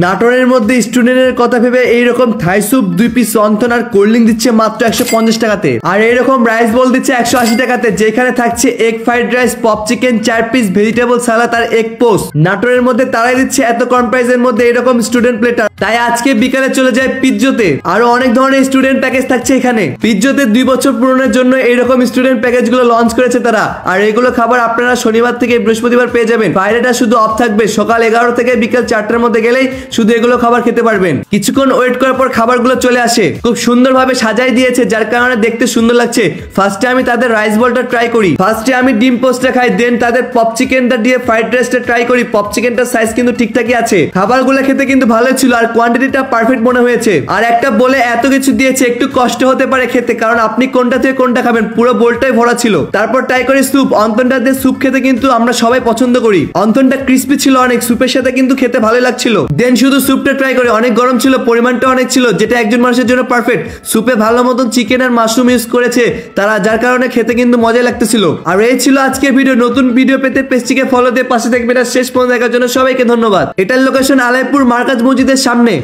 নাটোরের মধ্যে স্টুডেন্টের কথা ভেবে এইরকম থাই স্যুপ 2 পিস অন্তন আর কোল্ড ড্রিঙ্ক দিচ্ছে মাত্র 150 টাকাতে। আর এইরকম রাইস বল দিচ্ছে 180 টাকাতে, যেখানে থাকছে egg fried rice, pop chicken, 4 piece vegetable salad আর এগ পোস্ট। নাটোরের মধ্যে তারাই দিচ্ছে এত কম প্রাইসের মধ্যে এরকম স্টুডেন্ট প্লেটার। তাই আজকে বিকালে চলে যায় পিজ্জোতে। আরো অনেক ধরনের স্টুডেন্ট প্যাকেজ থাকছে এখানে। পিজ্জোতে 2 বছর পূরণের জন্য এইরকম স্টুডেন্ট প্যাকেজ গুলো লঞ্চ করেছে তারা। আর এগুলো খাবার আপনারা শনিবার থেকে বৃহস্পতিবার পেয়ে যাবেন। ফ্রাইডেটা শুধু অফ থাকবে, সকাল 11 থেকে বিকাল 4টার মধ্যে গেলেই শুধু এগুলো খাবার খেতে পারবেন। কিছুক্ষণ ওয়েট করার পর খাবারগুলো চলে আসে, খুব সুন্দরভাবে সাজাই দিয়েছে, যার কারণে দেখতে সুন্দর লাগছে। ফার্স্টে আমি তাদের রাইস বলটা ট্রাই করি। ফার্স্টে আমি ডিম পোস্টটা খাই, দেন তাদের পপ চিকেনটা দিয়ে ফ্রাইড রাইসটা ট্রাই করি। পপ চিকেনটার সাইজ কিন্তু ঠিকঠাকই আছে। খাবারগুলো খেতে কিন্তু ভালো ছিল আর কোয়ান্টিটিটা পারফেক্ট মনে হয়েছে। আর একটা বলে এত কিছু দিয়েছে, একটু কষ্ট হতে পারে খেতে, কারণ আপনি কোনটা থেকে কোনটা খাবেন, পুরো বোলটাই ভরা ছিল। তারপর ট্রাই করি স্যুপ। অন্তনটা দিয়ে স্যুপ খেতে কিন্তু আমরা সবাই পছন্দ করি। অন্তনটা ক্রিস্পি ছিল অনেক, স্যুপের সাথে কিন্তু খেতে ভালো লাগছিল। দেন শুধু স্যুপটা ট্রাই করি, অনেক গরম ছিল, পরিমাণটা অনেক ছিল, যেটা একজন মানুষের জন্য পারফেক্ট। স্যুপে ভালো মতন চিকেন আর মাশরুম ইউজ করেছে তারা, যার কারণে খেতে কিন্তু মজা লাগতেছিল। আর এই ছিল আজকের ভিডিও। নতুন ভিডিও পেতে পেজটিকে ফলো দিয়ে পাশে থাকবেন। আর শেষ পর্যন্ত দেখার জন্য সবাইকে ধন্যবাদ। এটার লোকেশন আলাইপুর মার্কাজ মসজিদের সামনে।